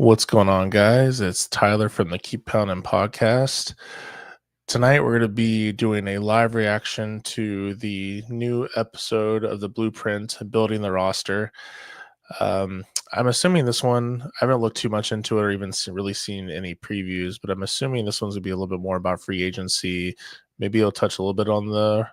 What's going on, guys? It's Tyler from the Keep Pounding podcast. Tonight, we're going to be doing a live reaction to the new episode of the Blueprint, Building the Roster. I'm assuming this one, I haven't looked too much into it or even really seen any previews, but I'm assuming this one's going to be a little bit more about free agency. Maybe it'll touch a little bit on the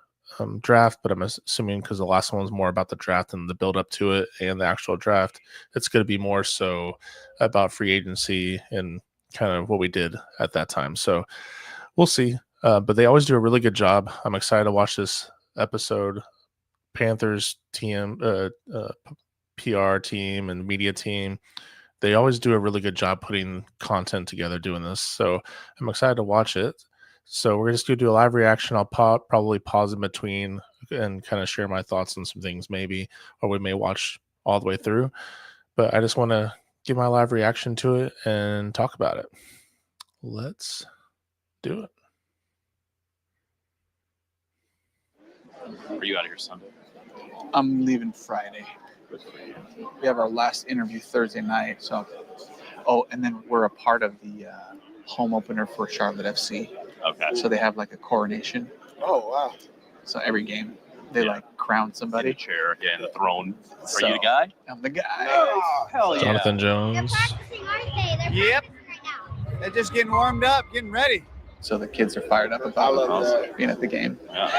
draft, but I'm assuming because the last one was more about the draft and the build up to it and the actual draft, it's going to be more so about free agency and kind of what we did at that time. So we'll see. But they always do a really good job. I'm excited to watch this episode. Panthers team, PR team, and media team, they always do a really good job putting content together doing this. So I'm excited to watch it. So we're just going to do a live reaction. I'll probably pause in between and kind of share my thoughts on some things maybe, or we may watch all the way through. But I just want to give my live reaction to it and talk about it. Let's do it. Are you out of here Sunday? I'm leaving Friday. We have our last interview Thursday night. So, and then we're a part of the home opener for Charlotte FC. Okay. So they have like a coronation. Oh, wow. So every game they crown somebody. In the chair, in the throne. Are So, you the guy? I'm the guy. Oh, Hell yeah. Jonathan Jones. They're practicing, aren't they? They're Yep. practicing right now. They're just getting warmed up, getting ready. So the kids are fired up I about love that. being at the game. Yeah.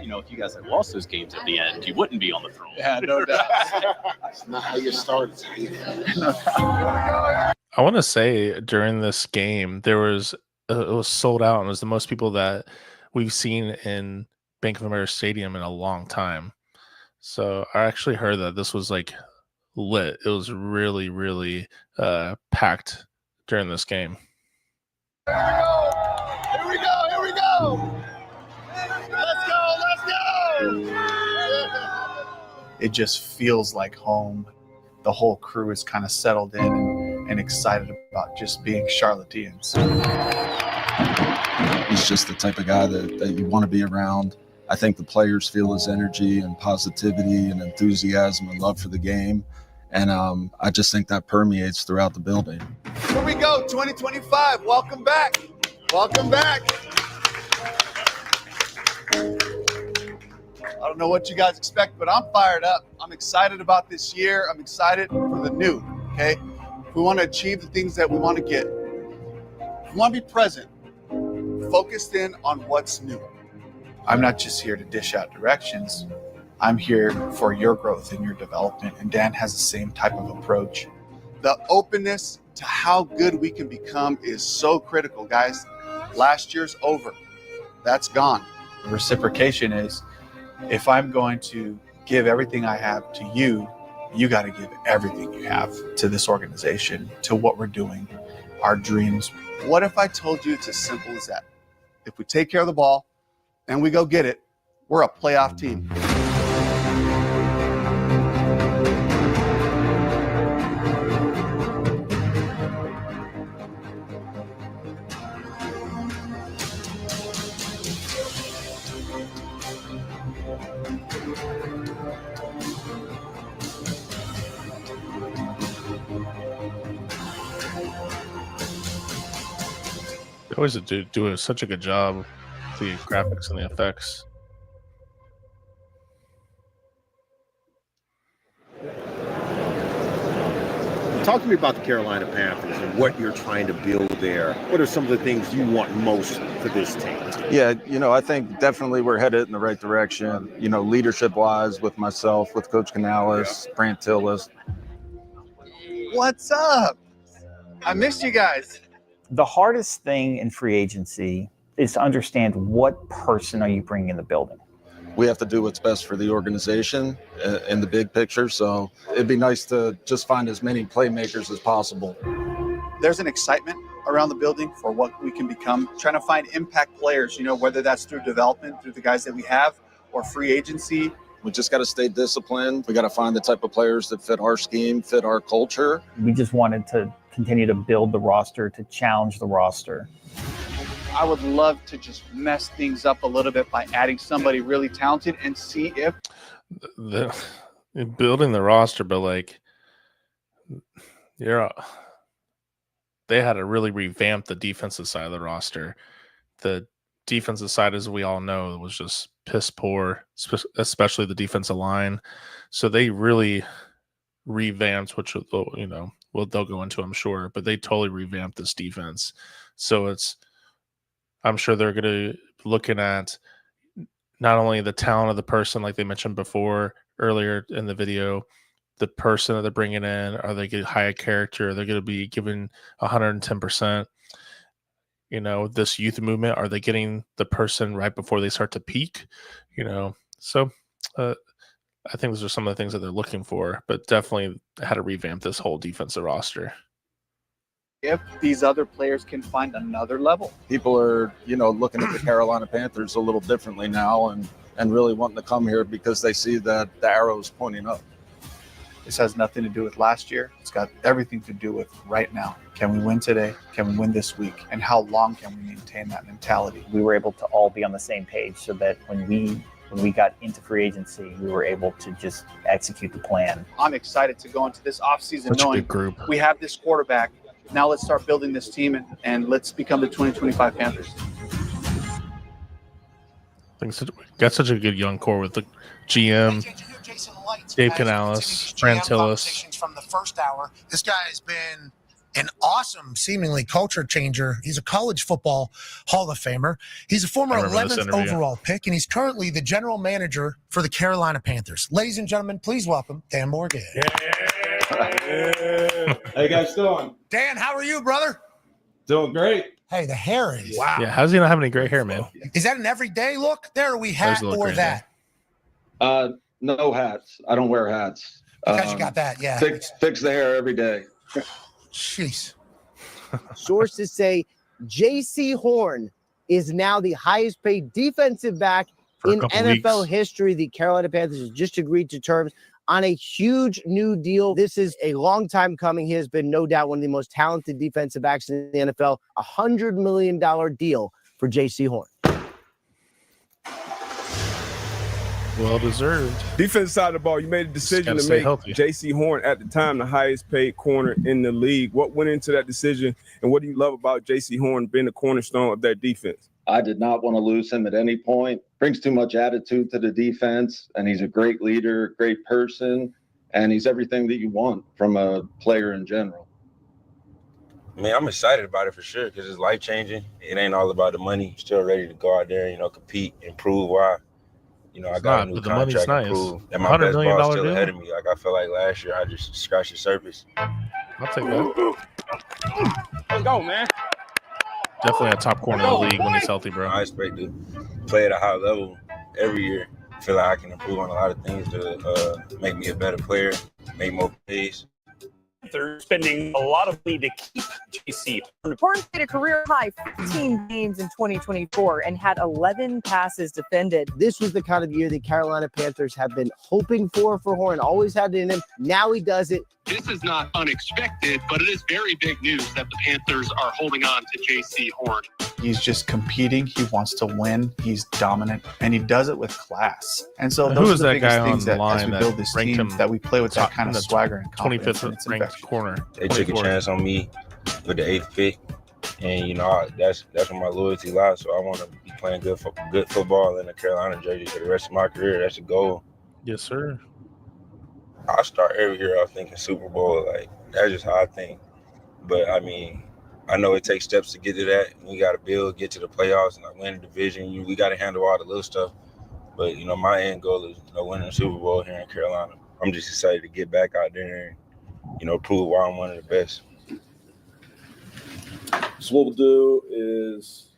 You know, if you guys had lost those games at the end, you wouldn't be on the throne. Yeah, no doubt. That's not how you start. It's how you finish. I want to say during this game, there was it was sold out and it was the most people that we've seen in Bank of America Stadium in a long time. So I actually heard that this was like lit. It was really, really packed during this game. Here we go. Here we go. Let's go. It just feels like home. The whole crew is kind of settled in and excited about just being Charlotteans. He's just the type of guy that you want to be around. I think the players feel his energy and positivity and enthusiasm and love for the game. And I just think that permeates throughout the building. Here we go. 2025. Welcome back. Welcome back. I don't know what you guys expect, but I'm fired up. I'm excited about this year. I'm excited for the new, okay? We want to achieve the things that we want to get. We want to be present, focused in on what's new. I'm not just here to dish out directions. I'm here for your growth and your development, and Dan has the same type of approach. The openness to how good we can become is so critical, guys. Last year's over. That's gone. The reciprocation is, if I'm going to give everything I have to you, you got to give everything you have to this organization, to what we're doing, our dreams. What if I told you it's as simple as that? If we take care of the ball and we go get it, we're a playoff team. They always do such a good job with the graphics and the effects. Talk to me about the Carolina Panthers and what you're trying to build there. What are some of the things you want most for this team? Yeah, I think definitely we're headed in the right direction, leadership-wise with myself, with Coach Canales, Brant Tillis. What's up? I missed you guys. The hardest thing in free agency is to understand what person are you bringing in the building. We have to do what's best for the organization in the big picture, so it'd be nice to just find as many playmakers as possible. There's an excitement around the building for what we can become, trying to find impact players, whether that's through development, through the guys that we have, or free agency. We just got to stay disciplined. We got to find the type of players that fit our scheme, fit our culture. We just wanted to continue to build the roster, to challenge the roster. I would love to just mess things up a little bit by adding somebody really talented and see if building the roster, but they had to really revamp the defensive side of the roster. The defensive side, as we all know, was just piss poor, especially the defensive line. So they really revamped, which they'll go into, I'm sure, but they totally revamped this defense. So I'm sure they're going to be looking at not only the talent of the person, like they mentioned before earlier in the video, the person that they're bringing in, are they getting high character? They're going to be given 110%. This youth movement, are they getting the person right before they start to peak? So I think those are some of the things that they're looking for, but definitely had to revamp this whole defensive roster. If these other players can find another level. People are, looking at the Carolina Panthers a little differently now and really wanting to come here because they see that the arrow's pointing up. This has nothing to do with last year. It's got everything to do with right now. Can we win today? Can we win this week? And how long can we maintain that mentality? We were able to all be on the same page so that when we got into free agency, we were able to just execute the plan. I'm excited to go into this offseason Such a knowing good group. we have this quarterback. Now let's start building this team and let's become the 2025 Panthers. Got such a good young core with the GM, Dave Canales, Fran Tillis. From the first hour, this guy has been an awesome, seemingly culture changer. He's a college football Hall of Famer. He's a former 11th overall pick, and he's currently the general manager for the Carolina Panthers. Ladies and gentlemen, please welcome Dan Morgan. How you guys doing? Dan, how are you, brother? Doing great. Hey, the hair is. Wow. Yeah, how's he not having any gray hair, man? Is that an everyday look? There, are we hat or that? No hats. I don't wear hats. Because you got that, yeah. Fix the hair every day. Jeez. Sources say J.C. Horn is now the highest paid defensive back in NFL history. The Carolina Panthers have just agreed to terms on a huge new deal. This is a long time coming. He has been no doubt one of the most talented defensive backs in the NFL. $100 million deal for J.C. Horn. Well deserved. Defense side of the ball, you made a decision to make J.C. Horn at the time the highest paid corner in the league. What went into that decision, and what do you love about J.C. Horn being the cornerstone of that defense? I did not want to lose him at any point. Brings too much attitude to the defense, and he's a great leader, great person, and he's everything that you want from a player in general. I mean, I'm excited about it for sure because it's life-changing. It ain't all about the money. You're still ready to go out there and, compete and prove why. I got a new contract to prove. And my best ball is still ahead of me. Like, I feel like last year I just scratched the surface. I'll take that. Let's go, man. Definitely a top corner in the league when he's healthy, bro. I expect to play at a high level every year. I feel like I can improve on a lot of things to make me a better player, make more plays. They're spending a lot of money to keep JC. Horn played a career-high 15 games in 2024 and had 11 passes defended. This was the kind of year the Carolina Panthers have been hoping for Horn. Always had it in him. Now he does it. This is not unexpected, but it is very big news that the Panthers are holding on to J.C. Horn. He's just competing. He wants to win. He's dominant, and he does it with class. And so those are the biggest things that as we build this team, that we play with that kind of swagger and confidence. 25th ranked corner. They took a chance on me with the 8th pick, and that's where my loyalty lies. So I want to be playing good football in the Carolina jersey for the rest of my career. That's the goal. Yes, sir. I start every year off thinking Super Bowl. Like, that's just how I think. But, I mean, I know it takes steps to get to that. We got to build, get to the playoffs, and win the division. We got to handle all the little stuff. But, my end goal is winning the Super Bowl here in Carolina. I'm just excited to get back out there and, prove why I'm one of the best. So what we'll do is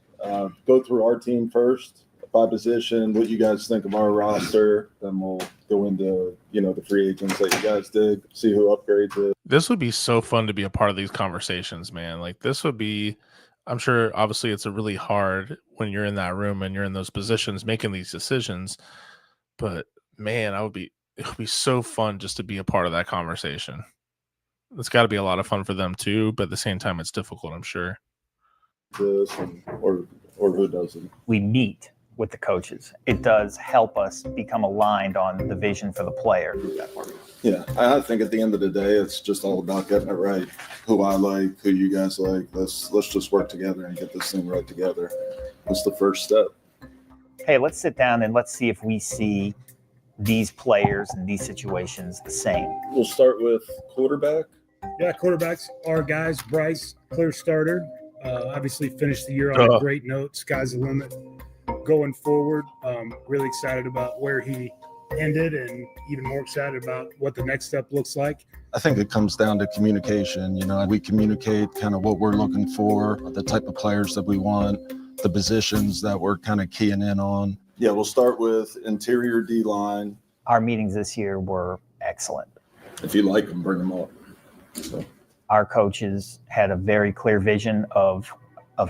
go through our team first, by position, what you guys think of our roster. Then we'll go into, the free agents that you guys did, see who upgrades it. This would be so fun to be a part of these conversations, man. Like, this would be, I'm sure, obviously, it's a really hard when you're in that room and you're in those positions making these decisions. But, man, it would be so fun just to be a part of that conversation. It's got to be a lot of fun for them, too. But at the same time, it's difficult, I'm sure. This or who doesn't? We meet with the coaches. It does help us become aligned on the vision for the player. Yeah, I think at the end of the day, it's just all about getting it right. Who I like, who you guys like. Let's just work together and get this thing right together. That's the first step. Hey, let's sit down and let's see if we see these players and these situations the same. We'll start with quarterback. Yeah, quarterbacks are guys. Bryce, clear starter. Obviously finished the year on a great note. Sky's the limit going forward. Really excited about where he ended and even more excited about what the next step looks like. I think it comes down to communication. You know, we communicate kind of what we're looking for, the type of players that we want, the positions that we're kind of keying in on. Yeah, we'll start with interior D-line. Our meetings this year were excellent. If you like them, bring them up. So. Our coaches had a very clear vision of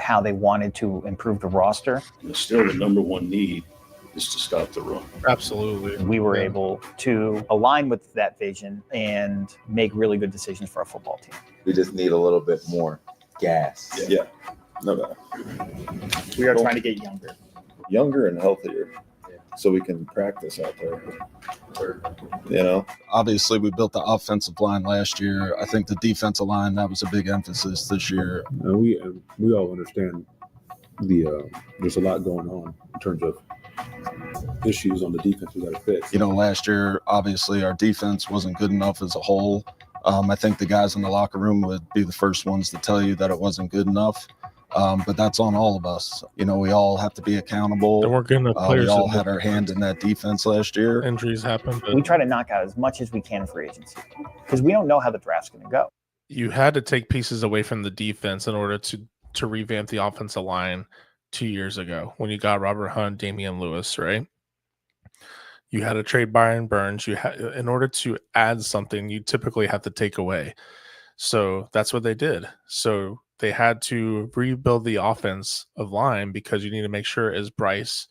how they wanted to improve the roster. Still, the number one need is to stop the run. Absolutely. We were able to align with that vision and make really good decisions for our football team. We just need a little bit more gas. Yeah, no doubt. We are trying to get younger. Younger and healthier, so we can practice out there. You know, obviously we built the offensive line last year. I think the defensive line, that was a big emphasis this year. We all understand there's a lot going on in terms of issues on the defense we got to fix. You know, last year, obviously our defense wasn't good enough as a whole. I think the guys in the locker room would be the first ones to tell you that it wasn't good enough. But that's on all of us. You know, we all have to be accountable. There weren't good enough players. We all had our hand in that defense last year. Injuries happen. We try to knock out as much as we can in free agency because we don't know how the draft's going to go. You had to take pieces away from the defense in order to revamp the offensive line 2 years ago when you got Robert Hunt, Damian Lewis, right? You had to trade Byron Burns. You had, in order to add something, you typically have to take away. So that's what they did. So they had to rebuild the offensive line because you need to make sure, is Bryce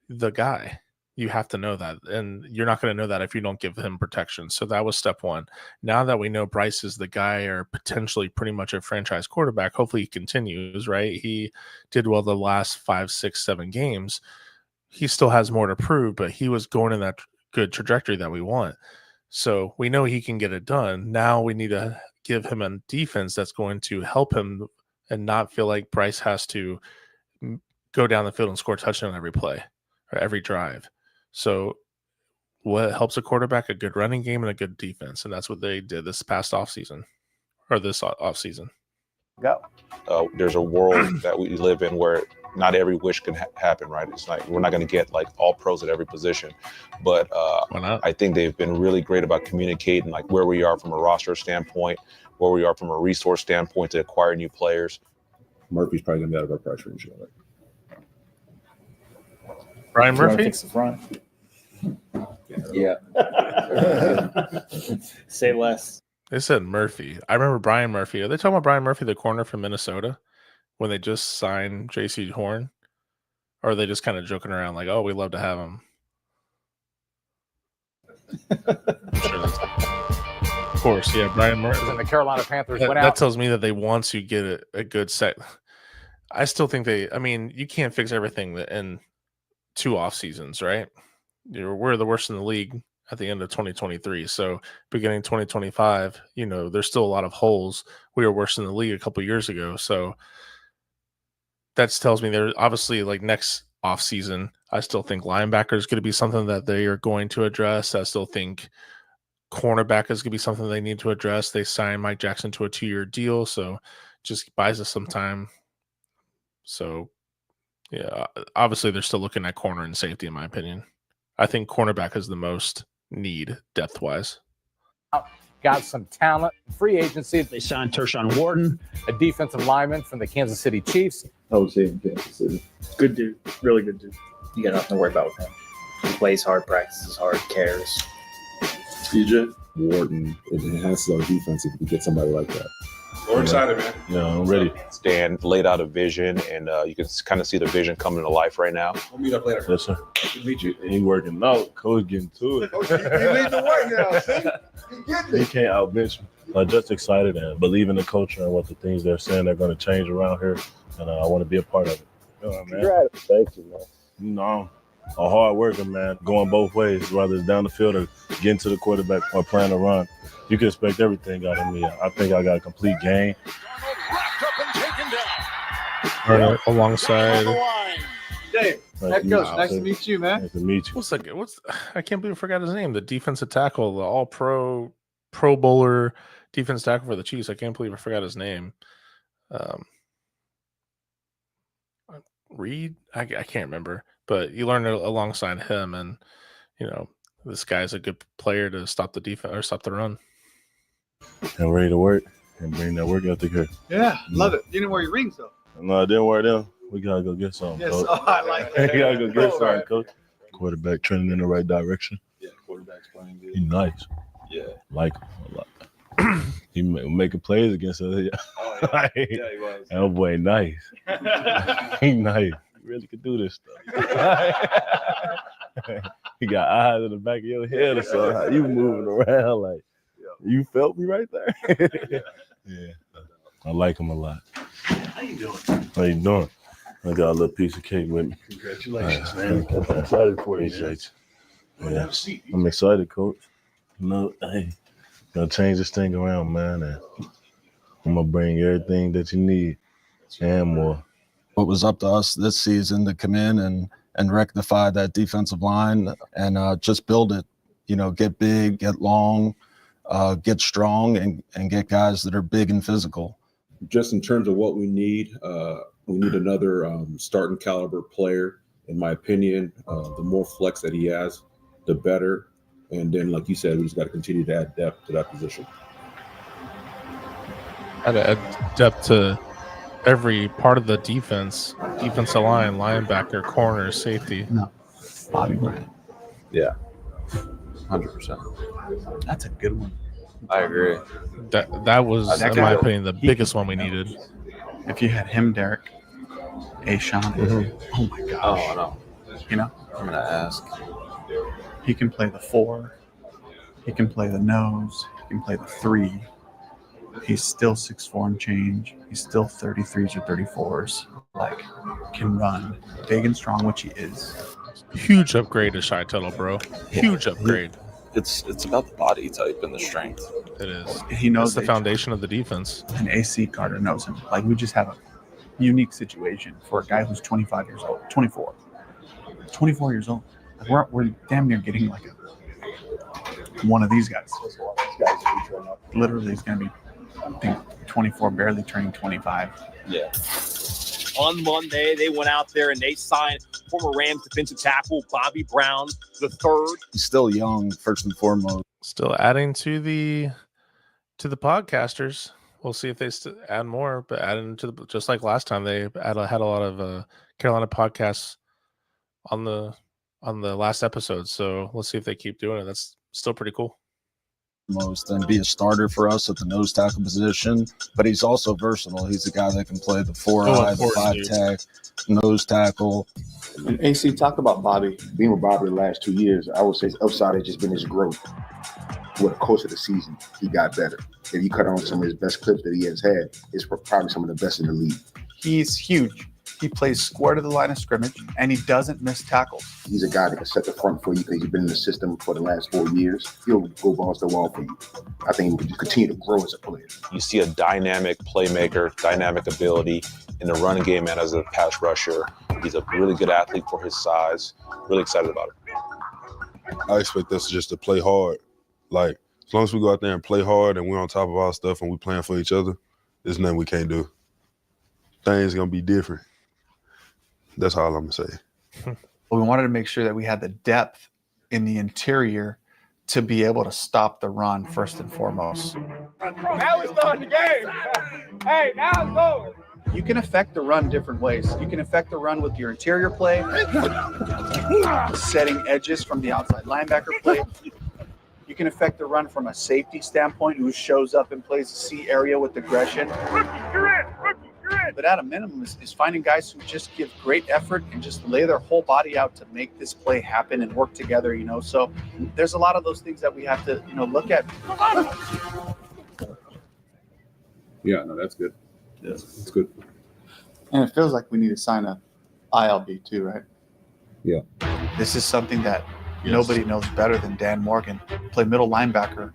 the guy? You have to know that. And you're not going to know that if you don't give him protection. So that was step one. Now that we know Bryce is the guy or potentially pretty much a franchise quarterback, hopefully he continues, right? He did well the last 5, 6, 7 games. He still has more to prove, but he was going in that good trajectory that we want. So we know he can get it done. Now we need to give him a defense that's going to help him and not feel like Bryce has to go down the field and score a touchdown every play or every drive. So what helps a quarterback? A good running game and a good defense. And that's what they did this past offseason or this offseason. Go. There's a world that we live in where not every wish can happen, right? It's like we're not going to get like all pros at every position, but I think they've been really great about communicating like where we are from a roster standpoint, where we are from a resource standpoint to acquire new players. Murphy's probably going to be out of our price range. Brian Murphy? Fix the front. Yeah. Say less. They said Murphy. I remember Brian Murphy. Are they talking about Brian Murphy, the corner from Minnesota, when they just signed J.C. Horn? Or are they just kind of joking around like, oh, we love to have him? Of course, yeah, Brian Murphy. And the Carolina Panthers That went out. that tells me that they want to get a good set. I still think you can't fix everything in 2 off seasons, right? We're the worst in the league at the end of 2023. So beginning 2025, there's still a lot of holes. We were worse in the league a couple of years ago. So that tells me they're obviously like next off season. I still think linebacker is going to be something that they are going to address. I still think cornerback is going to be something they need to address. They signed Mike Jackson to a 2-year deal. So just buys us some time. So yeah, obviously they're still looking at corner and safety, in my opinion. I think cornerback is the most need depth-wise. Got some talent. Free agency. They signed Tershawn Wharton, a defensive lineman from the Kansas City Chiefs. I would say in Kansas City. Good dude. Really good dude. You got nothing to worry about with him. He plays hard, practices hard, cares. TJ? Wharton enhances our defense if we get somebody like that. We're excited, man. Yeah, I'm ready. Stan laid out a vision, and you can kind of see the vision coming to life right now. We'll meet up later. Yes, sir. Good to meet you. He working out. Coach getting to it. Coach, you lead the way now. See? You getting He it. can't outbench me. I'm just excited and believe in the culture and what the things they're saying they're going to change around here, and I want to be a part of it. Man. Thank you, man. You know, a hard worker, man, going both ways, whether it's down the field or getting to the quarterback or playing a run. You can expect everything out of me. I think I got a complete game. Alongside Dave, head coach, nice to meet you, man. Nice to meet you. I can't believe I forgot his name. The defensive tackle, the All-Pro, Pro Bowler defense tackle for the Chiefs. I can't believe I forgot his name. Reed, I can't remember, but you learn alongside him, and you know this guy's a good player to stop the defense or stop the run. And ready to work and bring that work ethic here. Yeah, love it. You didn't wear your rings though. No, I didn't wear them. We gotta go get some. Yes, Coach. I like that. We gotta go get some, Right. Coach. Quarterback trending in the right direction. Yeah, quarterback's playing good. He's nice. Yeah. Like him a lot. He making plays against us. Oh, yeah. Yeah, he was. That boy nice. He nice. He really could do this stuff. He got eyes in the back of your head or something. How you moving around like you felt me right there. Yeah. I like him a lot. How you doing? How you doing? I got a little piece of cake with me. Congratulations, man. I'm excited for you. Appreciate you. Yeah. I'm excited, Coach. No, hey, gonna change this thing around, man, and I'm gonna bring everything that you need and more. What was up to us this season to come in and rectify that defensive line and just build it, you know, get big, get long, get strong, and get guys that are big and physical. Just in terms of what we need another starting caliber player, in my opinion. The more flex that he has, the better. And then, like you said, we just got to continue to add depth to that position. Add depth to every part of the defense, defensive line, linebacker, corner, safety. No, Bobby Brown. Yeah, 100%. That's a good one. I agree. That was, in my opinion, the biggest one we needed. If you had him, Derek, Ashawn, oh my gosh. Oh, I know. You know? I'm gonna ask. He can play the 4. He can play the nose. He can play the 3. He's still 6'4" and change. He's still 33s or 34s. Like, can run. Big and strong, which he is. Huge upgrade to Shy Tuttle, bro. Huge upgrade. It's about the body type and the strength. It is. He knows the foundation of the defense. And AC Carter knows him. Like, we just have a unique situation for a guy who's 25 years old. 24 years old. Like, we're damn near getting like one of these guys. Literally, he's going to be, I think, 24, barely turning 25. Yeah. On Monday, they went out there and they signed former Rams defensive tackle Bobby Brown III. He's still young, first and foremost. Still adding to the podcasters. We'll see if they add more, but adding to the, just like last time, they had a lot of Carolina podcasts on the last episode. So let's see if they keep doing it. That's still pretty cool. Most and be a starter for us at the nose tackle position, but he's also versatile. He's a guy that can play the 4-eye, the 5 tack, nose tackle. And AC, talk about Bobby. Being with Bobby the last 2 years, I would say his upside has just been his growth. Over the course of the season, he got better. If you cut on some of his best clips that he has had, it's probably some of the best in the league. He's huge. He plays square to the line of scrimmage, and he doesn't miss tackles. He's a guy that can set the front for you because he's been in the system for the last 4 years. He'll go balls to the wall for you. I think he will just continue to grow as a player. You see a dynamic playmaker, dynamic ability in the running game and as a pass rusher. He's a really good athlete for his size. Really excited about it. I expect us just to play hard. Like, as long as we go out there and play hard and we're on top of our stuff and we're playing for each other, there's nothing we can't do. Things going to be different. That's all I'm going to say. But we wanted to make sure that we had the depth in the interior to be able to stop the run first and foremost. Now we're starting the game. Hey, now it's over. You can affect the run different ways. You can affect the run with your interior play, setting edges from the outside linebacker play. You can affect the run from a safety standpoint who shows up and plays the C area with aggression. But at a minimum is finding guys who just give great effort and just lay their whole body out to make this play happen and work together, you know. So there's a lot of those things that we have to, you know, look at. Yeah, no, that's good. Yes, it's good. And it feels like we need to sign a ILB too, right? Yeah. This is something that nobody knows better than Dan Morgan. Play middle linebacker.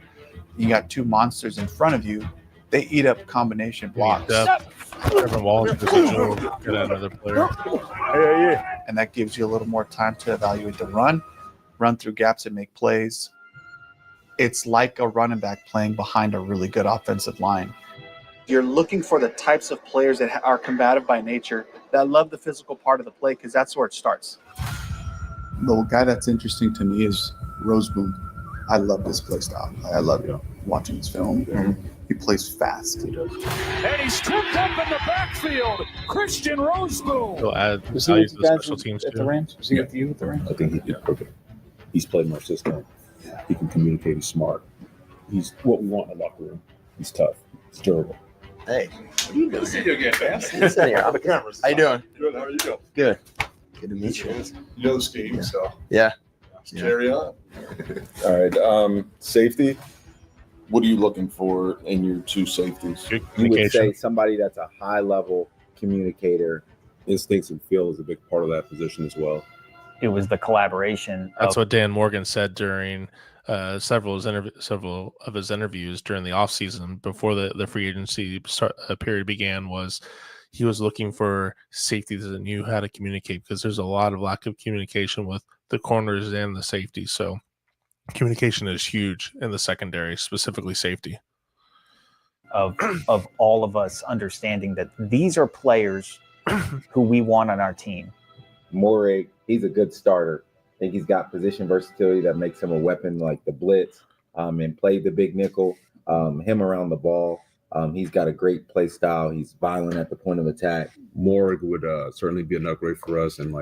You got two monsters in front of you. They eat up combination blocks. Trevor Wallace versus Joe, get at another player. And that gives you a little more time to evaluate the run through gaps and make plays. It's like a running back playing behind a really good offensive line. You're looking for the types of players that are combative by nature, that love the physical part of the play, because that's where it starts. The guy that's interesting to me is Roseboom. I love this play style. I love watching his film. He plays fast. He does. And he's tripped up in the backfield. Christian Roseboom. He'll add Was he value with to you the guys special teams at too. the Rams? Was he with you with the Rams? I think he did perfect. He's played in our system. He can communicate. He's smart. He's what we want in the locker room. He's tough. He's durable. Hey. Good to see you again, man. Sit here. On the cameras. How you doing? Good. How are you doing? Good. Good to meet you. You know the scheme, so Yeah. carry on. All right. Safety. What are you looking for in your two safeties? You would say somebody that's a high-level communicator. Instincts and feel is a big part of that position as well. It was the collaboration. That's what Dan Morgan said during several of his interviews during the offseason before the free agency period began. Was he was looking for safeties that knew how to communicate, because there's a lot of lack of communication with the corners and the safety. So communication is huge in the secondary, specifically safety. Of all of us understanding that these are players who we want on our team. Morrig, he's a good starter. I think he's got position versatility that makes him a weapon like the blitz, and play the big nickel, him around the ball. He's got a great play style. He's violent at the point of attack. Morrig would certainly be an upgrade for us, and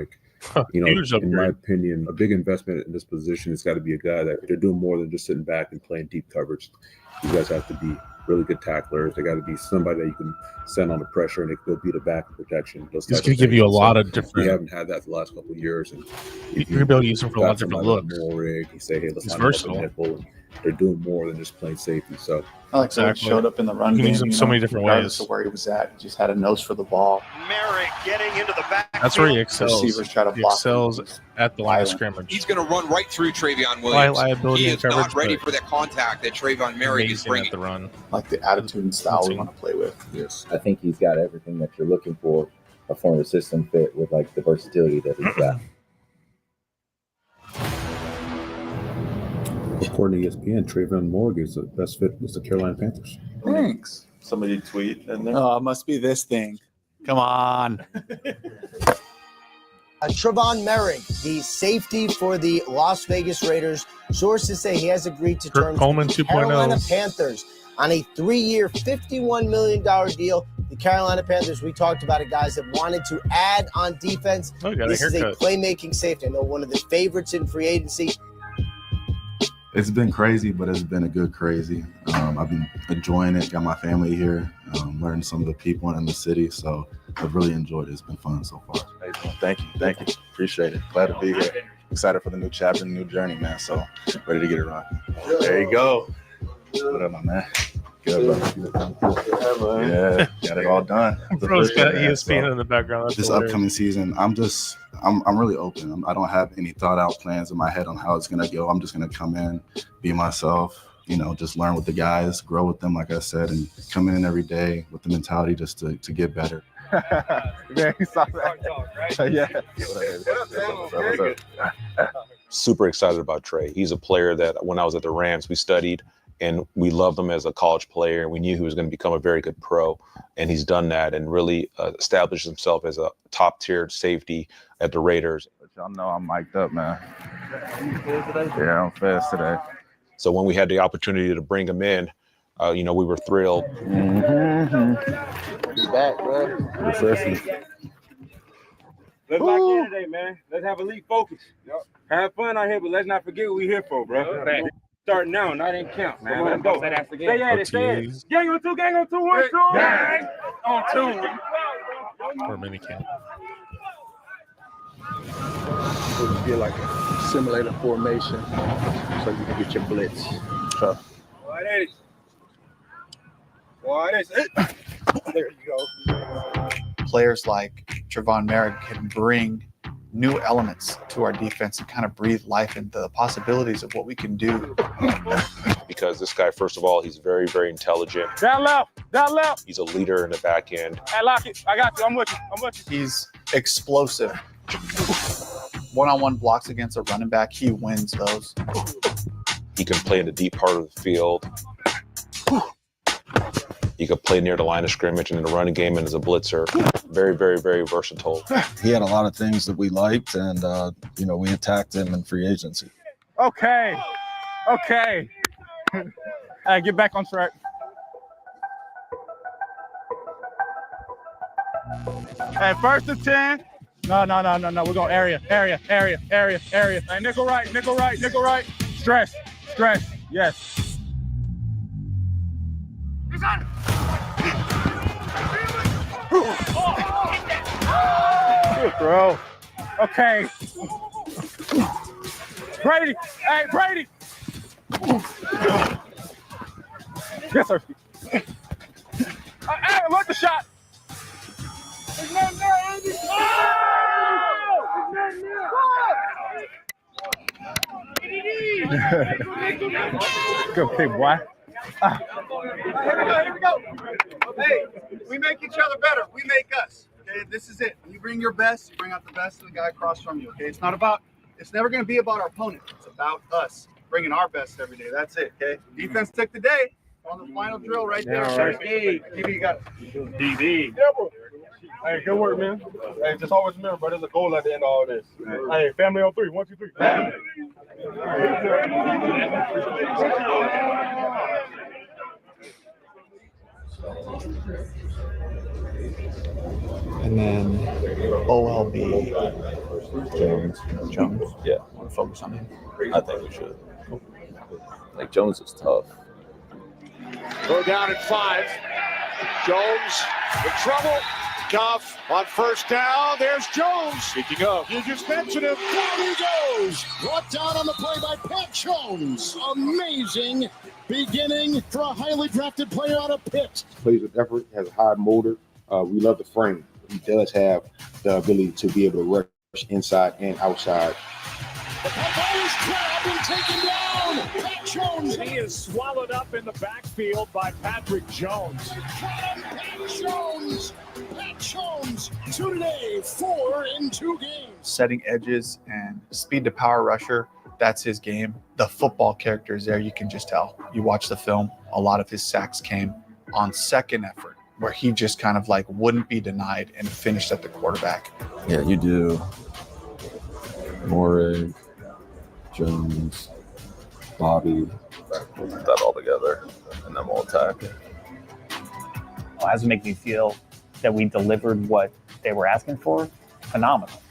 in my opinion, a big investment in this position has got to be a guy that they're doing more than just sitting back and playing deep coverage. You guys have to be really good tacklers. They got to be somebody that you can send on the pressure and they can go beat a back in protection. He's going to give you a lot of different. We haven't had that the last couple of years, and you're going to be able to use him for a lot of different looks. Morrig, you say, hey, let's He's line up versatile. the nickel, and they're doing more than just playing safety. So I like how he showed up in the run You can game. use him so many different regardless ways. of where he was at. He just had a nose for the ball. Merrick getting into the back. That's where he excels. Receivers try to He block excels at the line of Violent. scrimmage. He's going to run right through Travion High Williams. liability He in is not coverage, ready but for that contact that Travion Merrick is amazing bringing. at the run. Like the attitude and style we want to play with. Yes, I think he's got everything that you're looking for, a form of system fit with like the versatility that he's got. according to ESPN, Trayvon Morgan is the best fit with the Carolina Panthers. Thanks. Somebody tweet in there. Oh, it must be this thing. Come on. Trevon Merrick, the safety for the Las Vegas Raiders. Sources say he has agreed to terms Coleman with the 2.0. Carolina Panthers on a 3-year, $51 million deal. The Carolina Panthers, we talked about it, guys, that wanted to add on defense. Oh, got a This is a haircut. playmaking safety. I know one of the favorites in free agency. It's been crazy, but it's been a good crazy. I've been enjoying it. Got my family here, learning some of the people in the city. So I've really enjoyed it. It's been fun so far. Thank you. Appreciate it. Glad to be here. Excited for the new chapter, new journey, man. So ready to get it right. There you go. What up, my man? Good, bro. Yeah, got it all done. Bro's got Yeah, ESPN in the background. That's This hilarious. upcoming season, I'm really open. I don't have any thought out plans in my head on how it's gonna go. I'm just gonna come in, be myself, just learn with the guys, grow with them, like I said, and come in every day with the mentality just to get better. Yeah, you saw that. Yeah. Super excited about Trey. He's a player that when I was at the Rams, we studied and we loved him as a college player. And we knew he was going to become a very good pro. And he's done that and really established himself as a top tier safety at the Raiders. But y'all know I'm mic'd up, man. Yeah, I'm fast today. So when we had the opportunity to bring him in, we were thrilled. Be back, bro. Let's lock in today, man. Let's have elite focus. Have fun out here, but let's not forget what we're here for, bro. Starting now, not in camp, man. Let's go. Say that again. Stay at it. Gang on two, 1, 2. Gang on 2. Or mini camp. It would be like a simulator formation so you can get your blitz. So, There you go. Players like Trevon Merrick can bring new elements to our defense and kind of breathe life into the possibilities of what we can do. Because this guy, first of all, he's very, very intelligent. Down left. He's a leader in the back end. Hey, lock it. I got you. I'm with you. He's explosive. One-on-one blocks against a running back, he wins those. He can play in the deep part of the field. He could play near the line of scrimmage and in the running game and as a blitzer. Very, very, very versatile. He had a lot of things that we liked, and we attacked him in free agency. Okay. Hey, get back on track. Hey, 1st and 10. No. We're going area. Hey, nickel right. Stress. Yes. Good throw. Okay. Brady. Hey, Brady. Yes, sir. Hey, look the shot. It's not there, Andy. Good pick, boy. Here we go. Hey, we make each other better. We make us. Okay, this is it. When you bring your best, you bring out the best of the guy across from you. Okay, it's never going to be about our opponent. It's about us bringing our best every day. That's it. Okay, defense took the day on the final drill right there. DB got it. DB. Hey, good work, man. Hey, just always remember, bro, there's a goal at the end of all this. Hey, family on 3. 1, 2, 3. And then OLB. Jones. Yeah. I want to focus on him. I think we should. Like, Jones is tough. Go down at 5. Jones in trouble. Goff on 1st down. There's Jones. Speaking of, you just mentioned him. Down he goes. Brought down on the play by Pat Jones. Amazing beginning for a highly drafted player out of Pitt. Plays with effort, has a high motor. We love the frame. He does have the ability to be able to rush inside and outside. The ball is grabbed and taken down. Pat Jones. He is swallowed up in the backfield by Patrick Jones. Pat Jones. Pat Jones. 2 today, 4 in 2 games. Setting edges and speed to power rusher. That's his game. The football character is there. You can just tell. You watch the film. A lot of his sacks came on second effort, where he just kind of like wouldn't be denied and finished at the quarterback. Yeah, you do. Morig, Jones, Bobby. We'll put that all together, and then we'll attack. Well, how does it make you feel that we delivered what they were asking for? Phenomenal.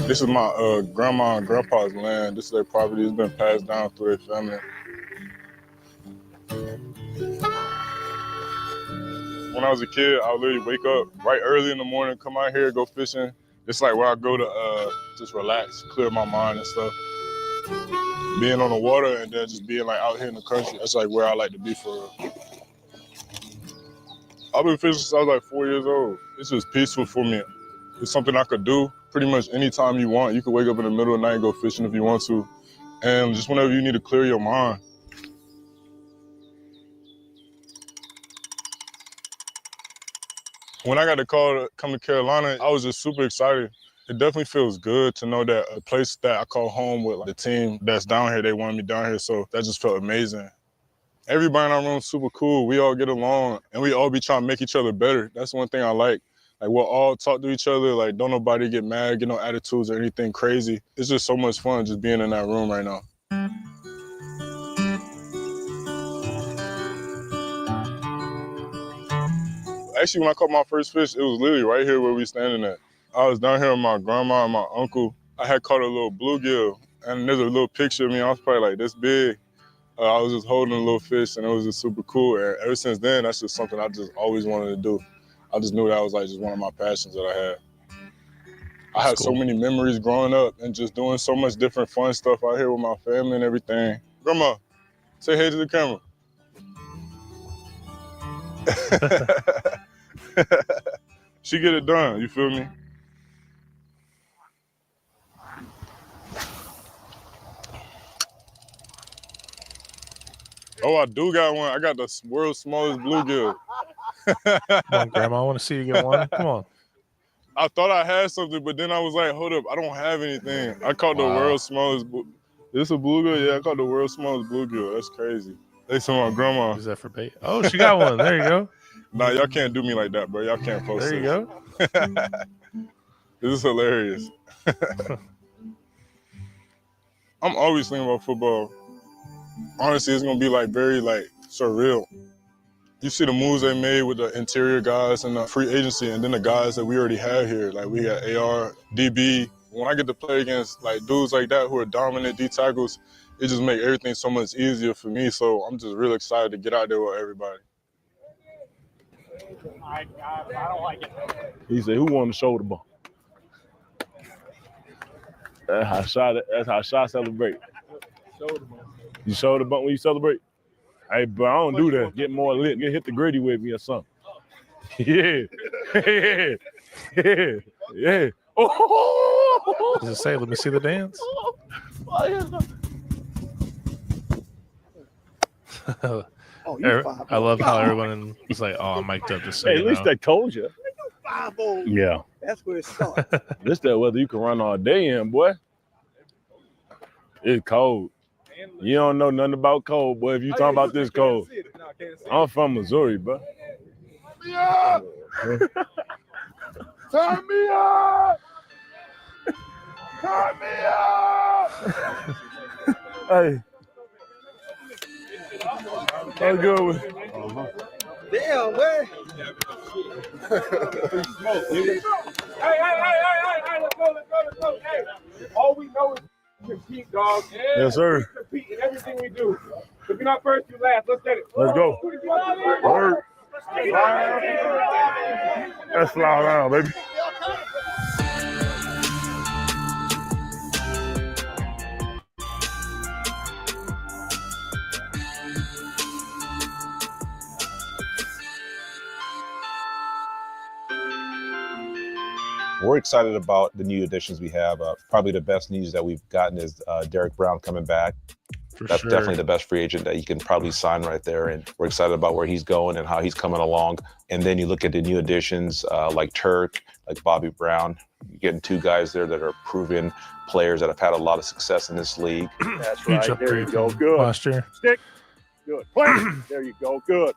This is my grandma and grandpa's land. This is their property. It's been passed down through their family. When I was a kid, I would literally wake up right early in the morning, come out here, go fishing. It's like where I go to just relax, clear my mind and stuff. Being on the water and then just being like out here in the country, that's like where I like to be for real. I've been fishing since I was like 4 years old. It's just peaceful for me. It's something I could do pretty much anytime you want. You could wake up in the middle of the night and go fishing if you want to. And just whenever you need to clear your mind. When I got the call to come to Carolina, I was just super excited. It definitely feels good to know that a place that I call home with the team that's down here, they wanted me down here, so that just felt amazing. Everybody in our room is super cool. We all get along, and we all be trying to make each other better. That's one thing I like. Like, we'll all talk to each other. Like, don't nobody get mad, get no attitudes or anything crazy. It's just so much fun just being in that room right now. Actually, when I caught my first fish, it was literally right here where we standing at. I was down here with my grandma and my uncle. I had caught a little bluegill, and there's a little picture of me. I was probably like this big. I was just holding a little fish, and it was just super cool. And ever since then, that's just something I just always wanted to do. I just knew that was like just one of my passions that I had. I had so many memories growing up and just doing so much different fun stuff out here with my family and everything. Grandma, say hey to the camera. She get it done, you feel me? Oh, I do got one. I got the world's smallest bluegill. Come on, Grandma, I want to see you get one. Come on. I thought I had something, but then I was like, hold up, I don't have anything. I caught the world's smallest This a bluegill? Yeah, I caught the world's smallest bluegill. That's crazy. They said my grandma. Is that for bait? Oh, she got one. There you go. Nah, y'all can't do me like that, bro. Y'all can't post There you this. go. This is hilarious. I'm always thinking about football. Honestly, it's gonna be like very surreal. You see the moves they made with the interior guys and the free agency, and then the guys that we already have here. Like we got AR, DB. When I get to play against dudes like that who are dominant D tackles, it just makes everything so much easier for me. So I'm just really excited to get out there with everybody. I don't like it. He said, "Who won the shoulder bump?" That's how Shy celebrate. You shoulder bump when you celebrate? Hey, bro, I don't do that. Get more lit. Hit the gritty with me or something. Yeah. Yeah. Oh! Does it say, let me see the dance? I love how everyone was like, oh, I'm mic'd up just so Hey, at least they told you. Yeah. That's where it starts. This that weather you can run all day in, boy. It's cold. You don't know nothing about cold, boy. If you talking about this cold. I'm from Missouri, bro. Turn me up! Turn me up! Turn me up! Hey. How good with Damn, man. Hey, let's go. Hey, all we know is compete, dog. Yes, sir. We compete in everything we do. If you're not first, you last. Let's get it. Let's go. Word. Let's fly around, baby. We're excited about the new additions we have. Probably the best news that we've gotten is Derek Brown coming back. That's definitely the best free agent that you can probably sign right there. And we're excited about where he's going and how he's coming along. And then you look at the new additions like Turk, like Bobby Brown. You're getting two guys there that are proven players that have had a lot of success in this league. That's right. There you go. Good. Last year. Stick. Good. Play. There you go. Good.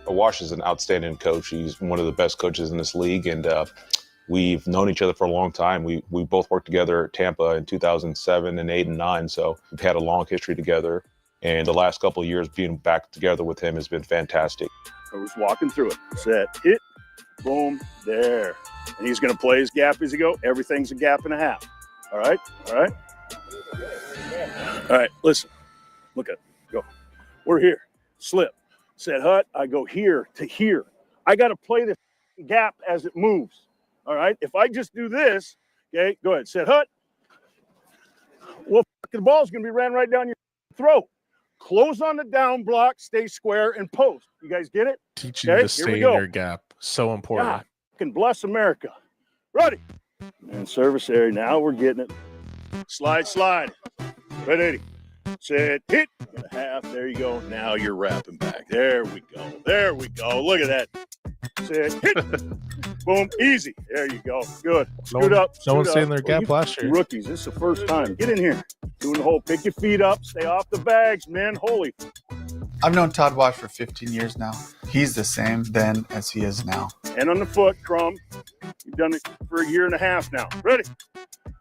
Wash is an outstanding coach. He's one of the best coaches in this league. And we've known each other for a long time. We both worked together at Tampa in 2007 and 8 and 9. So we've had a long history together. And the last couple of years being back together with him has been fantastic. I was walking through it. Set, hit, boom, there. And he's going to play his gap as he go. Everything's a gap and a half. All right? All right? All right, listen. Look at it. Go. We're here. Slip. Set, hut. I go here to here. I got to play the gap as it moves. All right? If I just do this, okay, go ahead. Set, hut. Well, the ball's going to be ran right down your throat. Close on the down block, stay square, and post. You guys get it? Teach you to stay in your gap. So important. God, can bless America. Ready. And service area. Now we're getting it. Slide. Ready. Set. Hit. And a half. There you go. Now you're wrapping back. There we go. Look at that. Set. Hit. Boom. Easy. There you go. Good. Scoot up. No one's staying in their gap last year. Rookies. This is the first time. Get in here. Doing the whole pick your feet up. Stay off the bags, man. Holy. I've known Todd Wash for 15 years now. He's the same then as he is now. And on the foot, Crumb. You've done it for a year and a half now. Ready,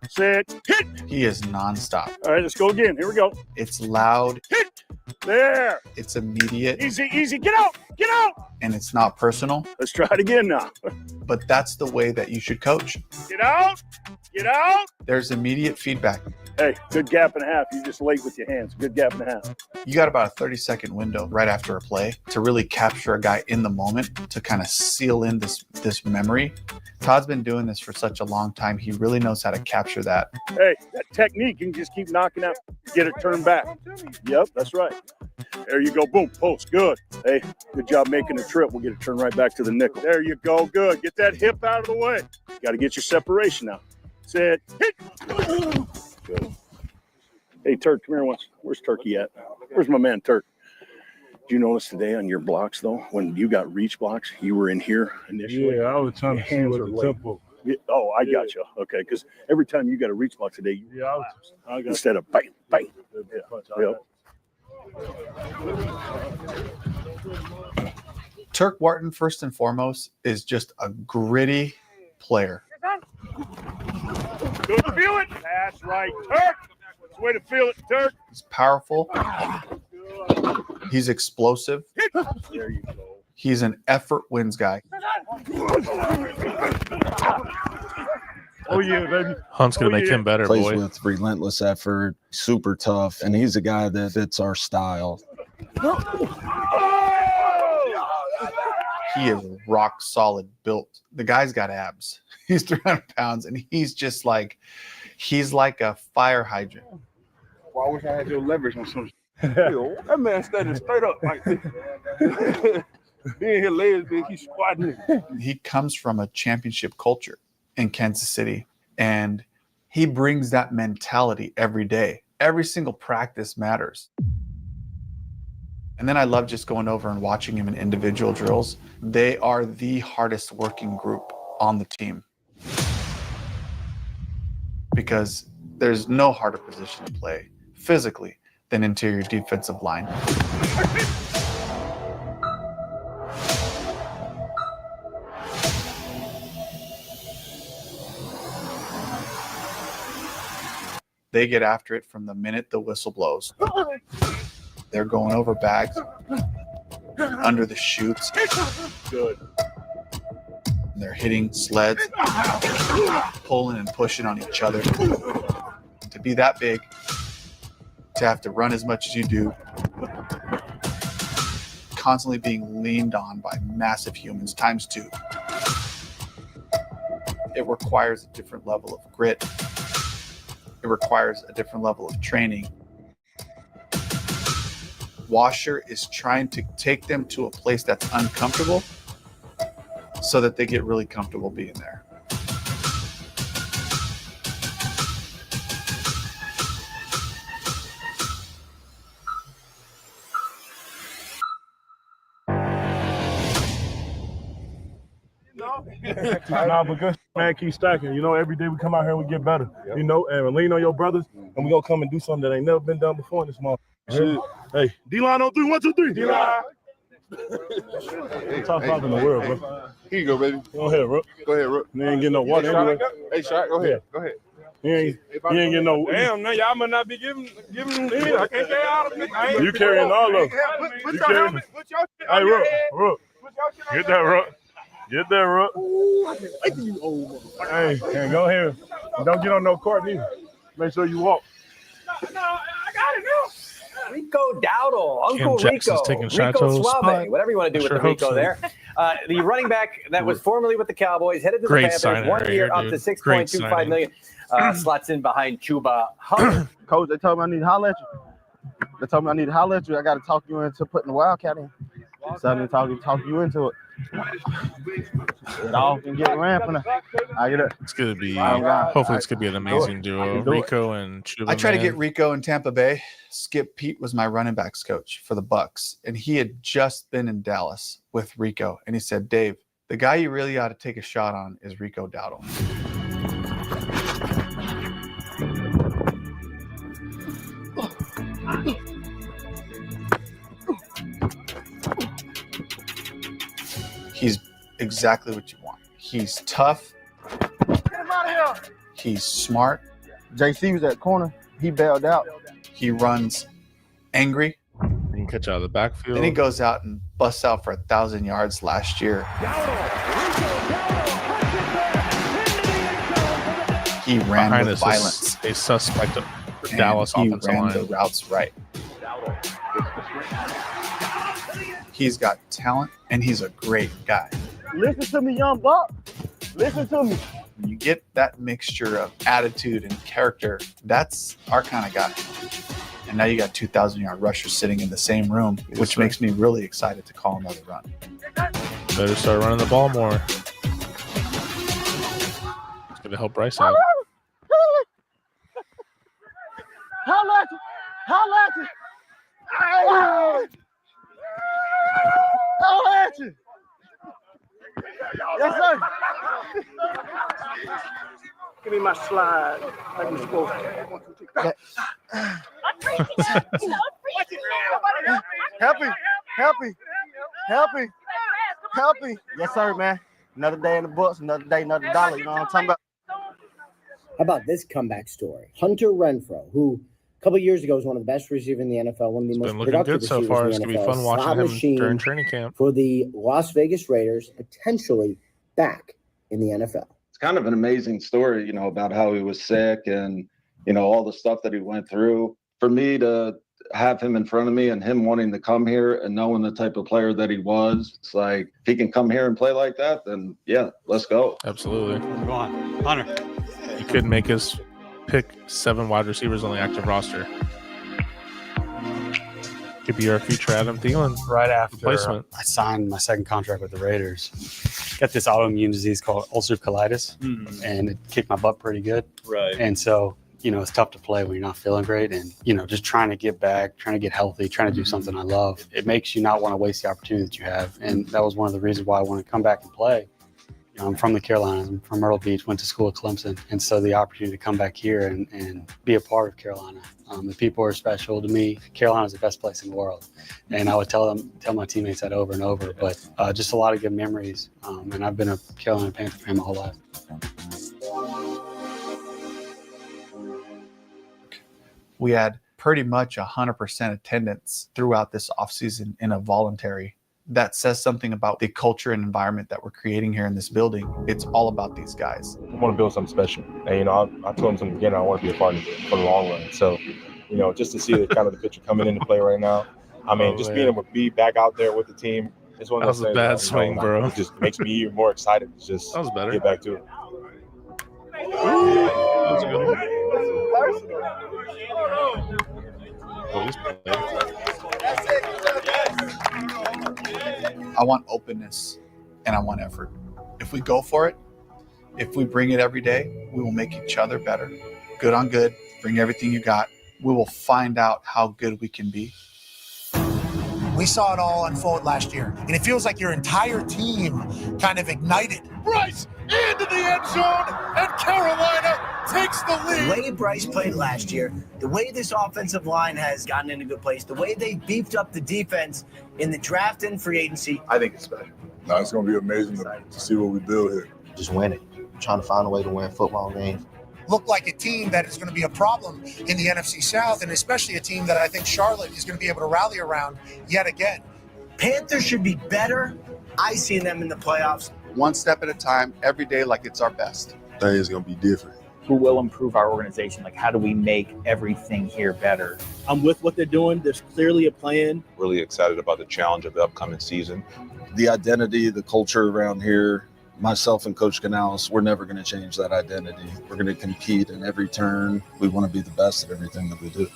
set, hit. He is nonstop. All right, let's go again. Here we go. It's loud. Hit. There. It's immediate. Easy. Get out. And it's not personal. Let's try it again now. But that's the way that you should coach. Get out. There's immediate feedback. Hey, good gap and a half. You just late with your hands. Good gap and a half. You got about a 30-second window right after a play to really capture a guy in the moment, to kind of seal in this memory. Todd's been doing this for such a long time. He really knows how to capture that. Hey, that technique, you can just keep knocking out, get it turned back. Yep, that's right. There you go. Boom, post. Good. Hey, good job making the trip. We'll get it turned right back to the nickel. There you go. Good. Get that hip out of the way. Got to get your separation now. That's it. Hit. Good. Hey, Turk, come here once. Where's Turkey at? Where's my man, Turk? Did you notice today on your blocks, though, when you got reach blocks, you were in here initially? Yeah, I was trying to see what the tempo. Yeah, oh, I got you. Okay, because every time you got a reach block today, I got instead of bang, bang. Yeah. Turk Wharton, first and foremost, is just a gritty player. Good, feel it. That's right, Turk. That's the way to feel it, Turk. He's powerful. He's explosive. There you go. He's an effort wins guy. Oh, yeah, baby. Hunt's going to make him better, Plays boy. with relentless effort, super tough, and he's a guy that fits our style. He is rock solid built. The guy's got abs. He's 300 pounds, and he's just like, he's like a fire hydrant. Well, I wish I had your leverage on some. That man standing straight up like this. Being his legs big, he's squatting. He comes from a championship culture in Kansas City, and he brings that mentality every day. Every single practice matters. And then I love just going over and watching him in individual drills. They are the hardest working group on the team, because there's no harder position to play physically than interior defensive line. They get after it from the minute the whistle blows. They're going over bags, under the chutes. Good. They're hitting sleds, pulling and pushing on each other. To be that big, to have to run as much as you do, constantly being leaned on by massive humans times two. It requires a different level of grit. It requires a different level of training. Washer is trying to take them to a place that's uncomfortable so that they get really comfortable being there. Nah, but good man, keep stacking. You know, every day we come out here and we get better. You know, and lean on your brothers, and we gonna come and do something that ain't never been done before in this month. Hey, D-line on 3, 1, 2, 3. D-line. Top five in the world, bro. Here you go, baby. Go ahead, bro. Go ahead, bro. You ain't getting no water anyway. Hey, Shaq, go ahead. Go ahead. You ain't getting no. Damn, man, y'all might not be giving in. I can't carry all of them. You carrying all of them. Put You your carrying- helmet, put your shit Hey, on your Rook, head. Rook. Get that, Rook. Get that, Rook. Hey, go ahead. Don't get on no court neither. Make sure you walk. No, I got it now. Rico Dowdle, Uncle Jackson's Rico, taking Rico Chanto's Suave, spot. whatever you want to do Sure with the hope Rico so. there. The running back that was formerly with the Cowboys, headed to Great the Panthers, signing 1 right year here, up to dude. $6.25 Great million. Slots in behind Chuba Hubbard. Coach, they told me I need to holler at you. They told me I need to holler at you. I got to talk you into putting the Wildcat in. So I need to talk you into it. Get off and get ran from the. I get it. It's going to be, God. hopefully it's going to be an amazing duo. Rico and Chuba. I tried to man. get Rico in Tampa Bay. Skip Pete was my running backs coach for the Bucks, and he had just been in Dallas with Rico, and he said, Dave, the guy you really ought to take a shot on is Rico Dowdle. He's exactly what you want. He's tough. Get him out of here. He's smart. JC was at corner. He bailed out. He runs angry. He can catch out of the backfield. Then he goes out and busts out for 1,000 yards last year. He ran Behind with us violence. is a suspect and Dallas he offensive ran line. the routes right. He's got talent, and he's a great guy. Listen to me, young buck. Listen to me. When you get that mixture of attitude and character, that's our kind of guy. And now you got 2,000-yard rushers sitting in the same room, which makes me really excited to call another run. Better start running the ball more. It's going to help Bryce out. Holla at you. Holla at you. Holla at you. Yes, sir. Give me my slide. Like I'm supposed to. Help me. Help me. Help me. Help me. Yes, sir, man. Another day in the books, another day, another dollar. You know what I'm talking about? How about this comeback story? Hunter Renfrow, who a couple of years ago was one of the best receivers in the NFL, one of the most Been looking productive good so receivers far. in It's the going to NFL. be fun watching Slot him machine during training camp. for the Las Vegas Raiders, potentially back in the NFL. It's kind of an amazing story, you know, about how he was sick and, you know, all the stuff that he went through. For me to have him in front of me and him wanting to come here and knowing the type of player that he was, it's like, if he can come here and play like that, then yeah, let's go. Absolutely. Go on. Hunter. He could make us pick 7 wide receivers on the active roster. Could be our future Adam Thielen. Right after replacement. I signed my second contract with the Raiders, got this autoimmune disease called ulcerative colitis, and it kicked my butt pretty good. Right. And so, you know, it's tough to play when you're not feeling great, and, you know, just trying to get back, trying to get healthy, trying to do something I love. It makes you not want to waste the opportunity that you have. And that was one of the reasons why I wanted to come back and play. You know, I'm from the Carolinas. I'm from Myrtle Beach, went to school at Clemson. And so the opportunity to come back here and be a part of Carolina. The people are special to me. Carolina's the best place in the world. And I would tell my teammates that over and over. But just a lot of good memories. And I've been a Carolina Panther fan my whole life. We had pretty much 100% attendance throughout this offseason in a voluntary. That says something about the culture and environment that we're creating here in this building. It's all about these guys. I want to build something special. And, you know, I told him from the beginning, I want to be a part of it for the long run. So, you know, just to see the kind of the picture coming into play right now. I mean, being able to be back out there with the team, it's one of those things. That was a bad swing, bro. It just makes me even more excited to just get back to it. That was a good one. I want openness and I want effort. If we go for it, if we bring it every day, we will make each other better. Good on good, bring everything you got. We will find out how good we can be. We saw it all unfold last year, and it feels like your entire team kind of ignited. Bryce into the end zone, and Carolina takes the lead. The way Bryce played last year, the way this offensive line has gotten in a good place, the way they beefed up the defense in the draft and free agency. I think it's special. No, it's going to be amazing to see what we build here. Just win it. Trying to find a way to win football games. Look like a team that is going to be a problem in the NFC South, and especially a team that I think Charlotte is going to be able to rally around yet again. Panthers should be better. I see them in the playoffs. One step at a time, every day like it's our best. Things going to be different. Who will improve our organization? Like, how do we make everything here better? I'm with what they're doing. There's clearly a plan. Really excited about the challenge of the upcoming season. The identity, the culture around here, myself and Coach Canales, we're never going to change that identity. We're going to compete in every turn. We want to be the best at everything that we do.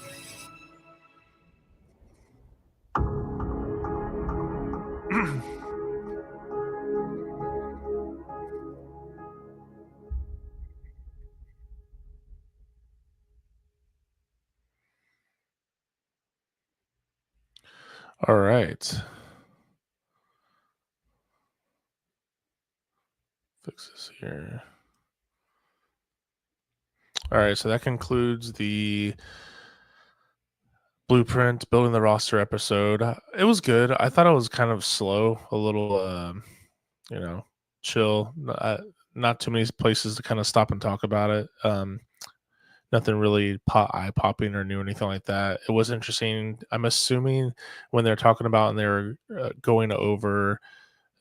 All right. Fix this here. All right, so that concludes the Blueprint Building the Roster episode. It was good. I thought it was kind of slow, a little, chill. Not too many places to kind of stop and talk about it. Nothing really eye-popping or new, anything like that. It was interesting. I'm assuming when they're talking about and they're going over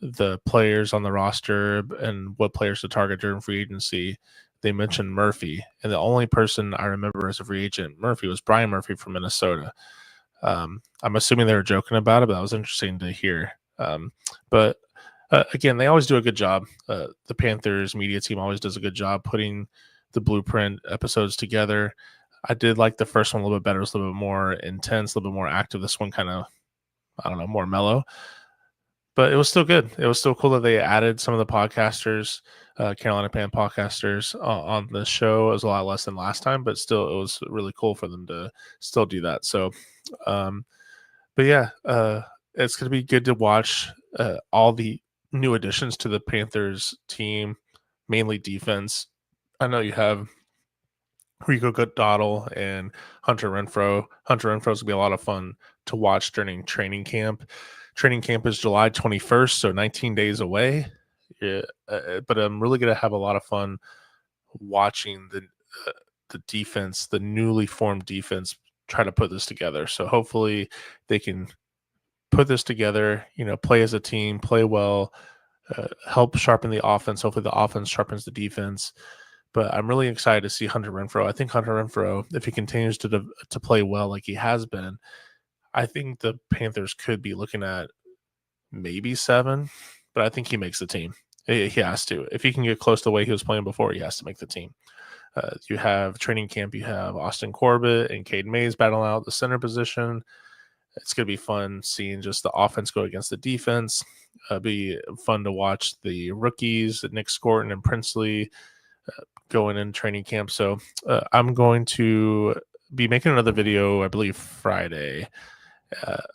the players on the roster and what players to target during free agency, they mentioned Murphy, and the only person I remember as a free agent Murphy was Brian Murphy from Minnesota. I'm assuming they were joking about it, but that was interesting to hear. But again, they always do a good job. The Panthers media team always does a good job putting the Blueprint episodes together. I did like the first one a little bit better. It was a little bit more intense, a little bit more active. This one kind of, I don't know, more mellow. But it was still good. It was still cool that they added some of the podcasters, Carolina Pan podcasters, on the show. It was a lot less than last time, but still, it was really cool for them to still do that. So, but yeah, it's going to be good to watch all the new additions to the Panthers team, mainly defense. I know you have Rico Gooddoddle and Hunter Renfro. Hunter Renfro is going to be a lot of fun to watch during training camp. Training camp is July 21st, so 19 days away. Yeah, but I'm really going to have a lot of fun watching the defense, the newly formed defense, try to put this together. So hopefully they can put this together, play as a team, play well, help sharpen the offense. Hopefully the offense sharpens the defense. But I'm really excited to see Hunter Renfro. I think Hunter Renfro, if he continues to play well like he has been, I think the Panthers could be looking at maybe 7, but I think he makes the team. He has to. If he can get close to the way he was playing before, he has to make the team. You have training camp. You have Austin Corbett and Cade Mays battling out the center position. It's going to be fun seeing just the offense go against the defense. Be fun to watch the rookies, Nick Scorton and Princely, going in training camp. So I'm going to be making another video, I believe Friday.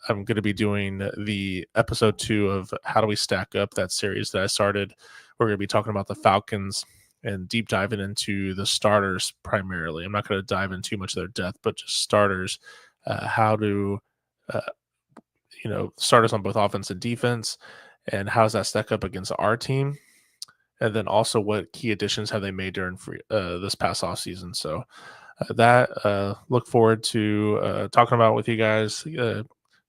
I'm going to be doing the episode 2 of How Do We Stack Up, that series that I started. We're going to be talking about the Falcons and deep diving into the starters primarily. I'm not going to dive into too much of their depth, but just starters, how to, starters on both offense and defense, and how does that stack up against our team? And then also what key additions have they made during this past off season? So look forward to talking about with you guys.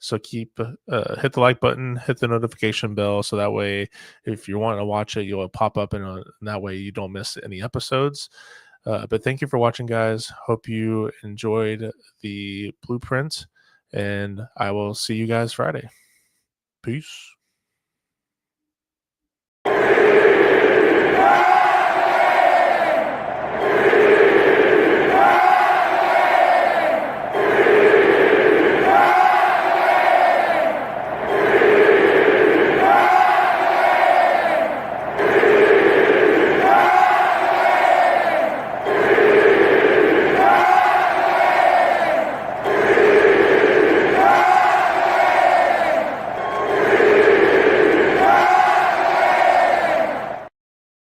So keep hit the like button, hit the notification bell, so that way if you're wanting to watch it, you'll pop up, and that way you don't miss any episodes. But thank you for watching, guys. Hope you enjoyed the Blueprint, and I will see you guys Friday. Peace.